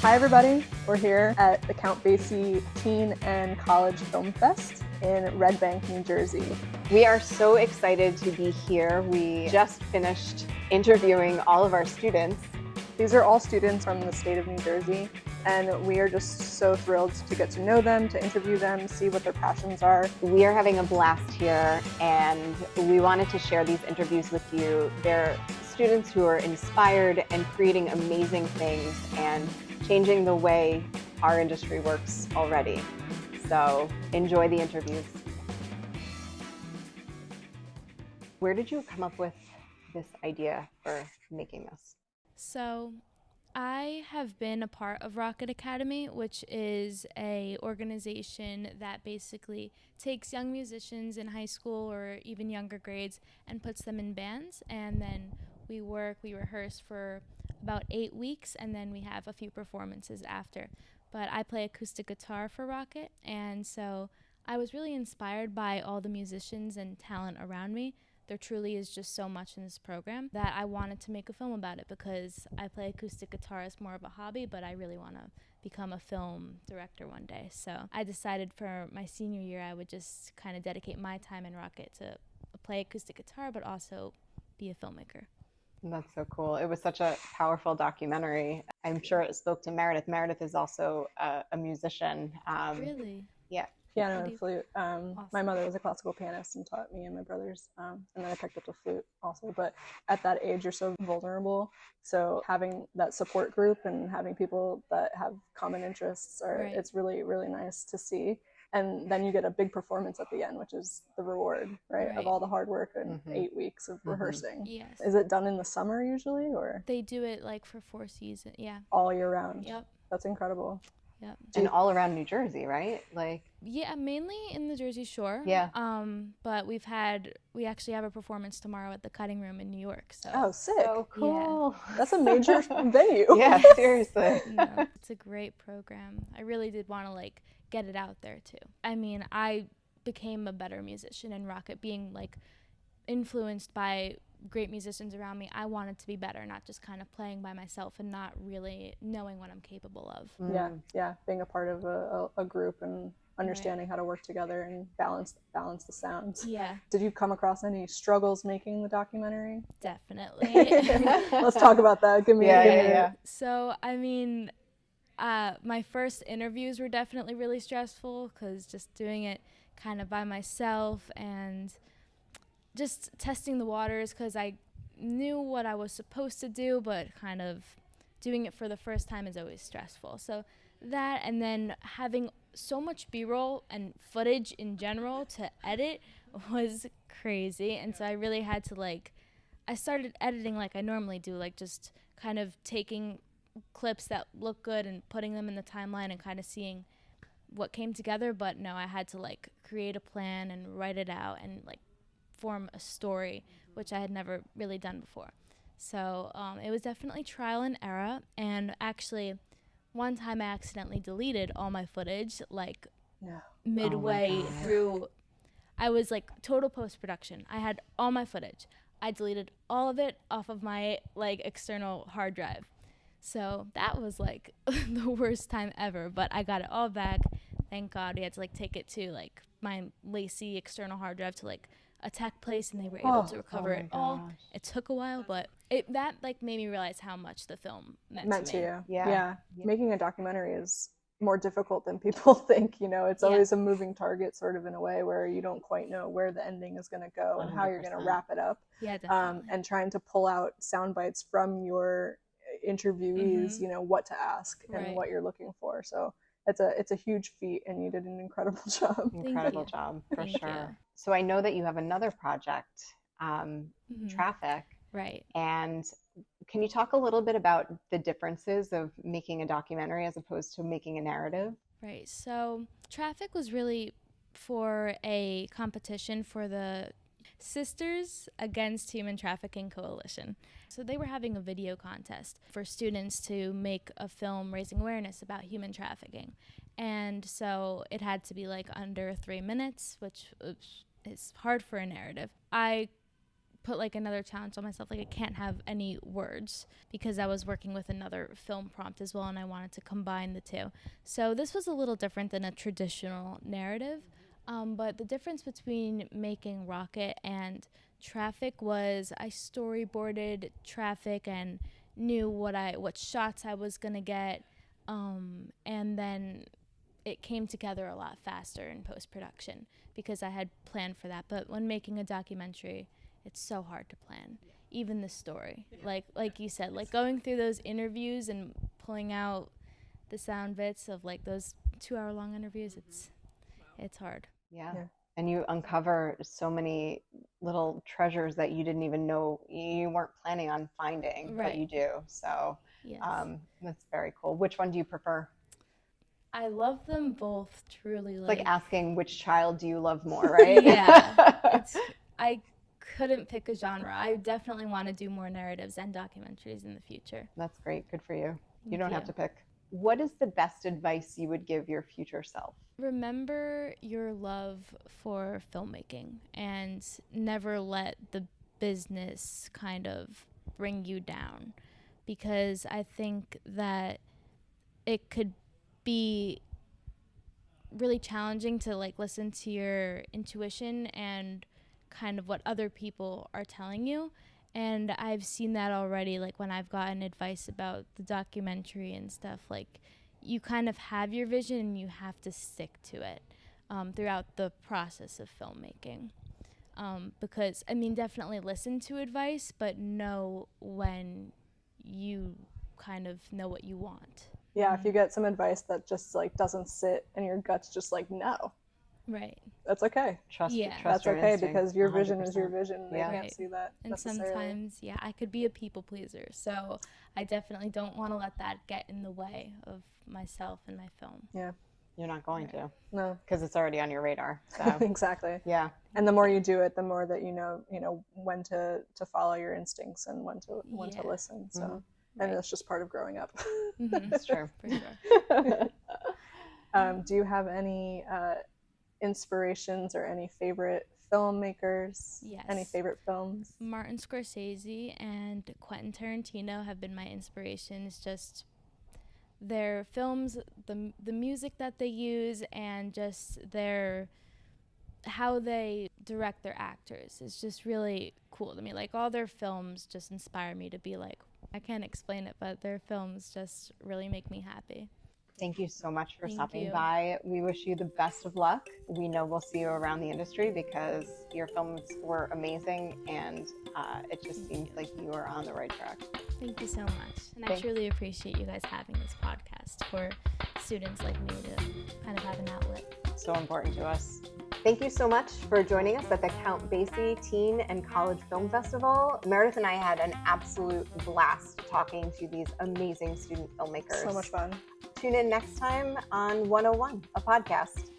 Hi everybody, we're here at the Count Basie Teen and College Film Fest in Red Bank, New Jersey. We are so excited to be here. We just finished interviewing all of our students. These are all students from the state of New Jersey, and we are just so thrilled to get to know them, to interview them, see what their passions are. We are having a blast here, and we wanted to share these interviews with you. They're students who are inspired and creating amazing things and changing the way our industry works already. So enjoy the interviews. Where did you come up with this idea for making this? So I have been a part of Rockit Academy, which is a organization that basically takes young musicians in high school or even younger grades and puts them in bands, and then we rehearse for about 8 weeks, and then we have a few performances after. But I play acoustic guitar for Rockit, and so I was really inspired by all the musicians and talent around me. There truly is just so much in this program that I wanted to make a film about it, because I play acoustic guitar as more of a hobby, but I really want to become a film director one day. So I decided for my senior year I would just kind of dedicate my time in Rockit to play acoustic guitar, but also be a filmmaker. That's so cool. It was such a powerful documentary. I'm sure it spoke to Meredith. Meredith is also a musician. Really? Yeah. Piano and flute. My mother was a classical pianist and taught me and my brothers, and then I picked up the flute also. But at that age, you're so vulnerable. So having that support group and having people that have common interests, it's really, really nice to see. And then you get a big performance at the end, which is the reward, right? Of all the hard work and 8 weeks of rehearsing. Yes. Is it done in the summer usually, or? They do it like for 4 seasons, yeah. All year round? Yep. That's incredible. Yep. And all around New Jersey, right? Yeah, mainly in the Jersey Shore. Yeah. But we actually have a performance tomorrow at the Cutting Room in New York. So. Oh, sick. So cool. Yeah. That's a major venue. Yeah, seriously. No, it's a great program. I really did want to get it out there too. I mean, I became a better musician in Rockit, being influenced by great musicians around me. I wanted to be better, not just kind of playing by myself and not really knowing what I'm capable of. Yeah, being a part of a group and understanding how to work together and balance the sounds. Yeah. Did you come across any struggles making the documentary? Definitely. Let's talk about that. Give me Yeah. So, I mean, my first interviews were definitely really stressful, because just doing it kind of by myself and just testing the waters, because I knew what I was supposed to do, but kind of doing it for the first time is always stressful. So that, and then having so much B-roll and footage in general to edit was crazy. And so I really had to I started editing like I normally do, just kind of taking clips that look good and putting them in the timeline and kind of seeing what came together. But no, I had to create a plan and write it out and form a story, which I had never really done before. So it was definitely trial and error. And actually, one time I accidentally deleted all my footage midway through. I was total post-production. I had all my footage. I deleted all of it off of my external hard drive. So that was the worst time ever, but I got it all back. Thank God. We had to take it to my Lacey external hard drive to a tech place, and they were able to recover it all. It took a while, but that made me realize how much the film meant to me. you. Yeah. Making a documentary is more difficult than people think. It's always a moving target, sort of, in a way, where you don't quite know where the ending is going to go and how you're going to wrap it up. Yeah, definitely. And trying to pull out sound bites from your interviewees, what to ask and what you're looking for. So it's a huge feat, and you did an incredible job. Incredible job, for Thank sure. you. So I know that you have another project, Traffic. Right. And can you talk a little bit about the differences of making a documentary as opposed to making a narrative? Right. So Traffic was really for a competition for the Sisters Against Human Trafficking Coalition. So they were having a video contest for students to make a film raising awareness about human trafficking. And so it had to be under 3 minutes, which is hard for a narrative. I put like another challenge on myself. Like I can't have any words because I was working with another film prompt as well, and I wanted to combine the two. So this was a little different than a traditional narrative. But the difference between making Rockit and Traffic was I storyboarded Traffic and knew what shots I was gonna get, and then it came together a lot faster in post-production because I had planned for that. But when making a documentary, it's so hard to plan, even the story. Like you said, like going through those interviews and pulling out the sound bits of like those 2-hour-long interviews, it's hard. Yeah. And you uncover so many little treasures that you didn't even know you weren't planning on finding, but you do. So yes. That's very cool. Which one do you prefer? I love them both truly. It's like asking which child do you love more, right? Yeah. I couldn't pick a genre. I definitely want to do more narratives and documentaries in the future. That's great. Good for you. You don't have to pick. What is the best advice you would give your future self? Remember your love for filmmaking and never let the business kind of bring you down, because I think that it could be really challenging to like listen to your intuition and kind of what other people are telling you. And I've seen that already, like when I've gotten advice about the documentary and stuff, like you kind of have your vision and you have to stick to it throughout the process of filmmaking. Because, I mean, definitely listen to advice, but know when you kind of know what you want. Yeah, if you get some advice that just like doesn't sit and your gut's just like, no. Right. That's okay. Trust that's okay, instinct, because your 100%. vision is your vision. They Yeah. can't see that And necessarily. sometimes, I could be a people pleaser. So I definitely don't want to let that get in the way of myself and my film. Yeah. You're not going to. No. Because it's already on your radar. So. Exactly. Yeah. And the more you do it, the more that you know when to follow your instincts and when to listen. So and that's just part of growing up. That's true. For sure. Do you have any inspirations or any favorite filmmakers? Yes. Any favorite films? Martin Scorsese and Quentin Tarantino have been my inspirations. Just their films, the music that they use, and just how they direct their actors is just really cool to me. Like all their films just inspire me to be like, I can't explain it, but their films just really make me happy. Thank you so much for Thank stopping you. by. We wish you the best of luck. We know we'll see you around the industry because your films were amazing, and it just seems like you are on the right track. Thank you so much. And I truly appreciate you guys having this podcast for students like me to kind of have an outlet. So important to us. Thank you so much for joining us at the Count Basie Teen and College Film Festival. Meredith and I had an absolute blast talking to these amazing student filmmakers. So much fun. Tune in next time on 101, a podcast.